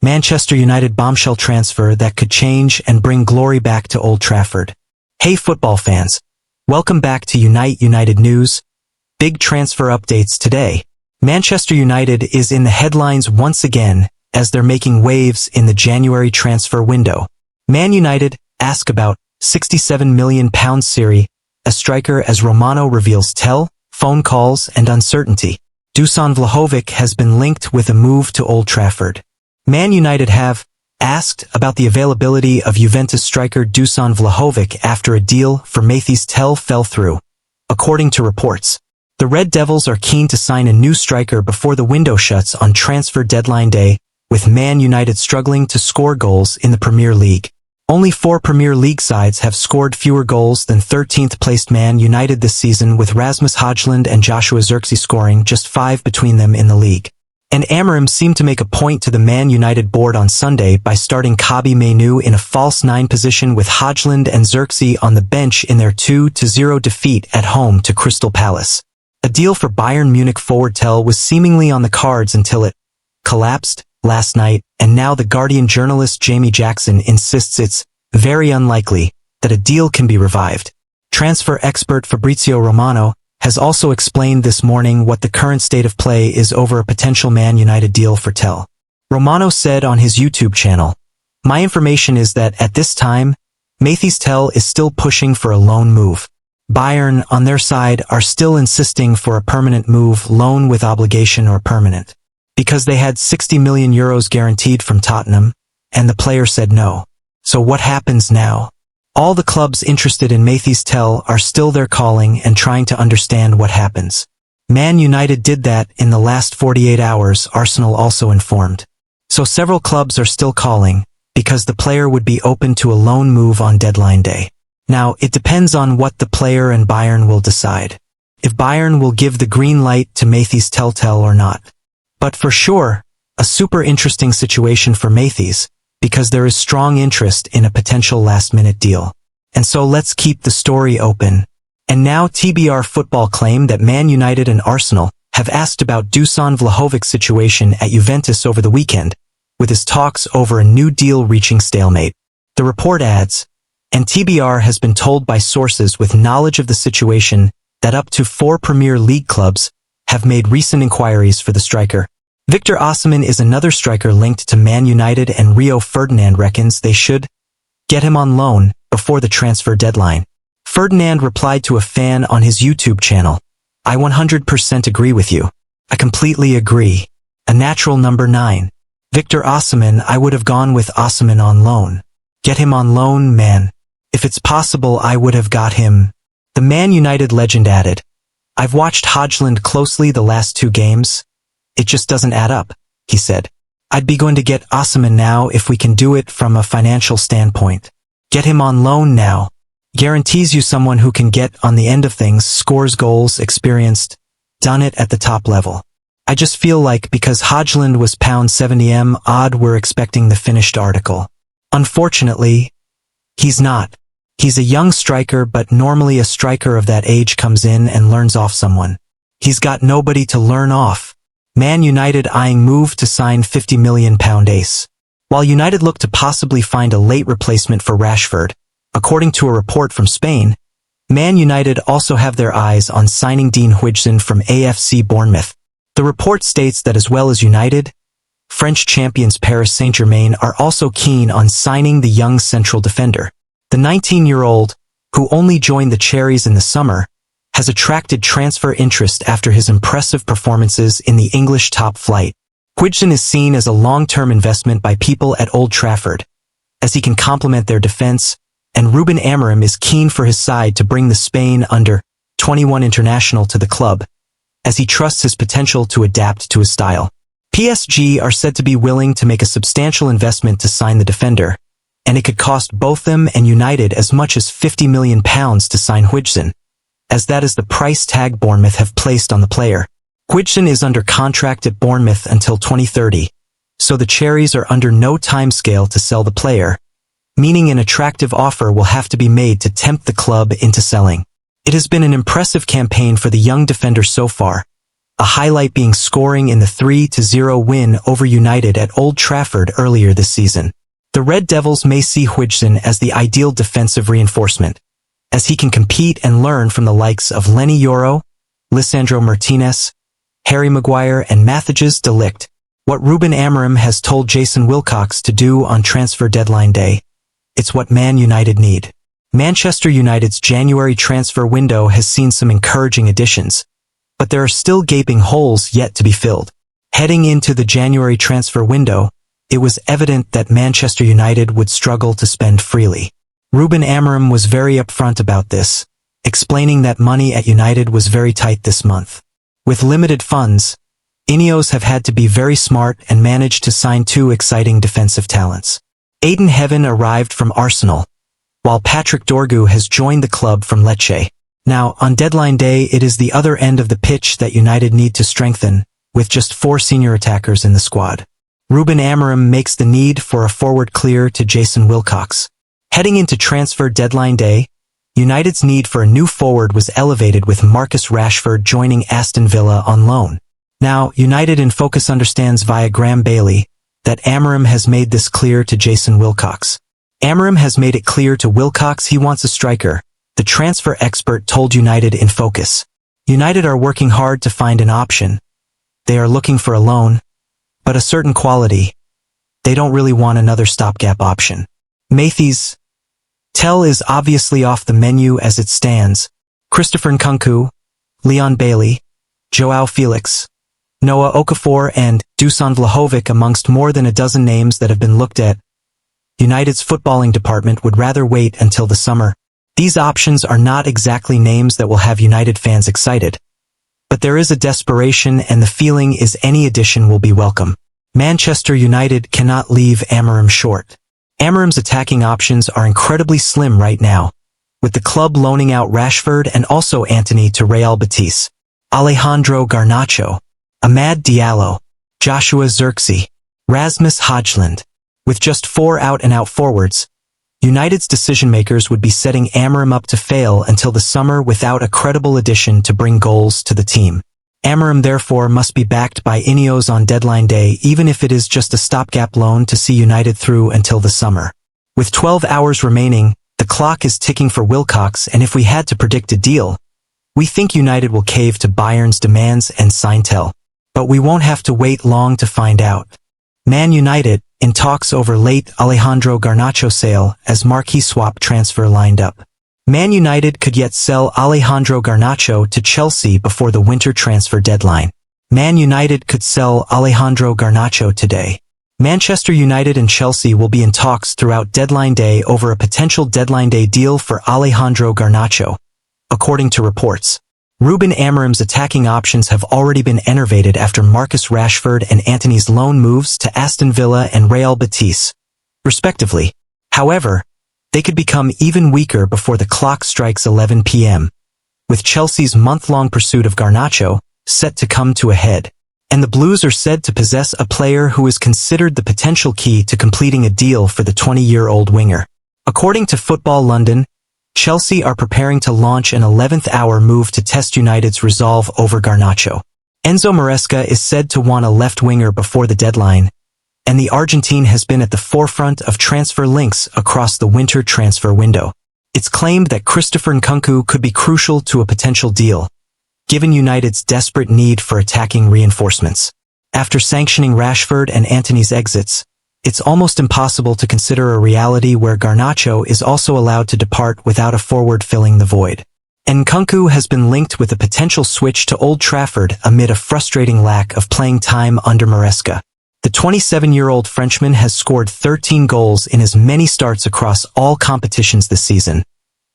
Manchester United bombshell transfer that could change and bring glory back to Old Trafford. Hey football fans, welcome back to United News. Big transfer updates today. Manchester United is in the headlines once again as they're making waves in the January transfer window. Man United ask about £67 million Serie, a striker as Romano reveals phone calls and uncertainty. Dusan Vlahovic has been linked with a move to Old Trafford. Man United have asked about the availability of Juventus striker Dusan Vlahovic after a deal for MARTINEZ fell through. According to reports, the Red Devils are keen to sign a new striker before the window shuts on transfer deadline day, with Man United struggling to score goals in the Premier League. Only 4 Premier League sides have scored fewer goals than 13th-placed Man United this season, with Rasmus Højlund and Joshua Zirkzee scoring just 5 between them in the league. And Amorim seemed to make a point to the Man United board on Sunday by starting Kobbie Mainoo in a false 9 position with Højlund and Zirkzee on the bench in their 2-0 defeat at home to Crystal Palace. A deal for Bayern Munich forward Tell was seemingly on the cards until it collapsed last night, and now the Guardian journalist Jamie Jackson insists it's very unlikely that a deal can be revived. Transfer expert Fabrizio Romano has also explained this morning what the current state of play is over a potential Man United deal for Tell. Romano said on his YouTube channel, "My information is that at this time, MARTINEZ is still pushing for a loan move. Bayern, on their side, are still insisting for a permanent move, loan with obligation or permanent, because they had €60 million guaranteed from Tottenham, and the player said no. So what happens now? All the clubs interested in MARTINEZ are still there calling and trying to understand what happens. Man United did that in the last 48 hours, Arsenal also informed. So several clubs are still calling, because the player would be open to a loan move on deadline day. Now, it depends on what the player and Bayern will decide. If Bayern will give the green light to MARTINEZ or not. But for sure, a super interesting situation for MARTINEZ, because there is strong interest in a potential last-minute deal. And so let's keep the story open. And now TBR Football claim that Man United and Arsenal have asked about Dusan Vlahovic's situation at Juventus over the weekend, with his talks over a new deal reaching stalemate. The report adds, and TBR has been told by sources with knowledge of the situation that up to 4 Premier League clubs have made recent inquiries for the striker. Victor Osimhen is another striker linked to Man United, and Rio Ferdinand reckons they should get him on loan before the transfer deadline. Ferdinand replied to a fan on his YouTube channel, "I 100% agree with you. I completely agree. A natural number 9. Victor Osimhen, I would have gone with Osimhen on loan. Get him on loan, man. If it's possible, I would have got him." The Man United legend added, "I've watched Højlund closely the last 2 games. It just doesn't add up," he said. "I'd be going to get Osimhen now if we can do it from a financial standpoint. Get him on loan now. Guarantees you someone who can get on the end of things, scores goals, experienced, done it at the top level. I just feel like because Højlund was £70m odd, we're expecting the finished article. Unfortunately, he's not. He's a young striker, but normally a striker of that age comes in and learns off someone. He's got nobody to learn off." Man United eyeing move to sign £50 million ace. While United look to possibly find a late replacement for Rashford, according to a report from Spain, Man United also have their eyes on signing Dean Huijsen from AFC Bournemouth. The report states that as well as United, French champions Paris Saint-Germain are also keen on signing the young central defender. The 19-year-old, who only joined the Cherries in the summer, has attracted transfer interest after his impressive performances in the English top flight. Huijsen is seen as a long-term investment by people at Old Trafford, as he can complement their defense, and Ruben Amorim is keen for his side to bring the Spain under-21 international to the club, as he trusts his potential to adapt to his style. PSG are said to be willing to make a substantial investment to sign the defender, and it could cost both them and United as much as £50 million to sign Huijsen, as that is the price tag Bournemouth have placed on the player. Huijsen is under contract at Bournemouth until 2030, so the Cherries are under no timescale to sell the player, meaning an attractive offer will have to be made to tempt the club into selling. It has been an impressive campaign for the young defender so far, a highlight being scoring in the 3-0 win over United at Old Trafford earlier this season. The Red Devils may see Huijsen as the ideal defensive reinforcement, as he can compete and learn from the likes of Lenny Yoro, Lisandro Martinez, Harry Maguire and Matthijs de Ligt. What Ruben Amorim has told Jason Wilcox to do on transfer deadline day, it's what Man United need. Manchester United's January transfer window has seen some encouraging additions, but there are still gaping holes yet to be filled. Heading into the January transfer window, it was evident that Manchester United would struggle to spend freely. Ruben Amorim was very upfront about this, explaining that money at United was very tight this month. With limited funds, Ineos have had to be very smart and managed to sign two exciting defensive talents. Aiden Heaven arrived from Arsenal, while Patrick Dorgu has joined the club from Lecce. Now, on deadline day, it is the other end of the pitch that United need to strengthen, with just 4 senior attackers in the squad. Ruben Amorim makes the need for a forward clear to Jason Wilcox. Heading into transfer deadline day, United's need for a new forward was elevated with Marcus Rashford joining Aston Villa on loan. Now, United in Focus understands via Graham Bailey that Amorim has made this clear to Jason Wilcox. Amorim has made it clear to Wilcox he wants a striker, the transfer expert told United in Focus. United are working hard to find an option. They are looking for a loan, but a certain quality. They don't really want another stopgap option. Matthijs Tel is obviously off the menu as it stands. Christopher Nkunku, Leon Bailey, João Felix, Noah Okafor and Dusan Vlahovic amongst more than a dozen names that have been looked at. United's footballing department would rather wait until the summer. These options are not exactly names that will have United fans excited. But there is a desperation and the feeling is any addition will be welcome. Manchester United cannot leave Amorim short. Amorim's attacking options are incredibly slim right now, with the club loaning out Rashford and also Antony to Real Betis, Alejandro Garnacho, Amad Diallo, Joshua Zirkzee, Rasmus Højlund. With just 4 out-and-out forwards, United's decision-makers would be setting Amorim up to fail until the summer without a credible addition to bring goals to the team. Amorim therefore must be backed by Ineos on deadline day even if it is just a stopgap loan to see United through until the summer. With 12 hours remaining, the clock is ticking for Wilcox and if we had to predict a deal, we think United will cave to Bayern's demands and sign Tel. But we won't have to wait long to find out. Man United, in talks over late Alejandro Garnacho sale as marquee swap transfer lined up. Man United could yet sell Alejandro Garnacho to Chelsea before the winter transfer deadline. Man United could sell Alejandro Garnacho today. Manchester United and Chelsea will be in talks throughout deadline day over a potential deadline day deal for Alejandro Garnacho, according to reports. Ruben Amorim's attacking options have already been enervated after Marcus Rashford and Antony's loan moves to Aston Villa and Real Betis, respectively. However, they could become even weaker before the clock strikes 11 p.m., with Chelsea's month-long pursuit of Garnacho set to come to a head. And the Blues are said to possess a player who is considered the potential key to completing a deal for the 20-year-old winger. According to Football London, Chelsea are preparing to launch an 11th-hour move to test United's resolve over Garnacho. Enzo Maresca is said to want a left winger before the deadline, and the Argentine has been at the forefront of transfer links across the winter transfer window. It's claimed that Christopher Nkunku could be crucial to a potential deal, given United's desperate need for attacking reinforcements. After sanctioning Rashford and Antony's exits, it's almost impossible to consider a reality where Garnacho is also allowed to depart without a forward filling the void. And Nkunku has been linked with a potential switch to Old Trafford amid a frustrating lack of playing time under Maresca. The 27-year-old Frenchman has scored 13 goals in as many starts across all competitions this season,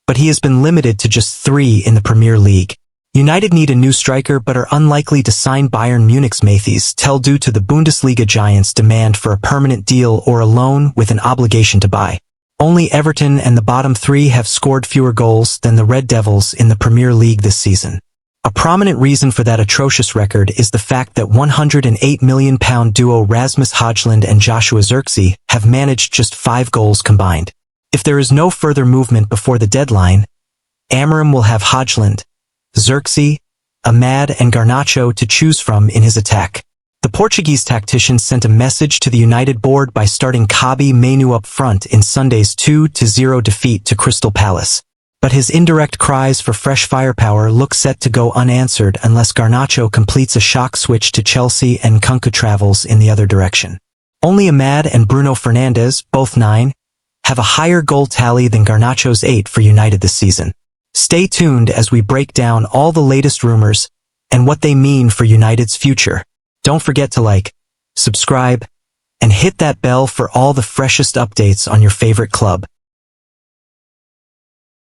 but he has been limited to just 3 in the Premier League. United need a new striker but are unlikely to sign Bayern Munich's Matthijs Tel due to the Bundesliga giants' demand for a permanent deal or a loan with an obligation to buy. Only Everton and the bottom 3 have scored fewer goals than the Red Devils in the Premier League this season. A prominent reason for that atrocious record is the fact that £108 million duo Rasmus Højlund and Joshua Zirkzee have managed just 5 goals combined. If there is no further movement before the deadline, Amorim will have Højlund, Zirkzee, Amad and Garnacho to choose from in his attack. The Portuguese tactician sent a message to the United board by starting Kobbie Mainoo up front in Sunday's 2-0 defeat to Crystal Palace. But his indirect cries for fresh firepower look set to go unanswered unless Garnacho completes a shock switch to Chelsea and Nkunku travels in the other direction. Only Amad and Bruno Fernandes, both 9, have a higher goal tally than Garnacho's 8 for United this season. Stay tuned as we break down all the latest rumors and what they mean for United's future. Don't forget to like, subscribe, and hit that bell for all the freshest updates on your favorite club.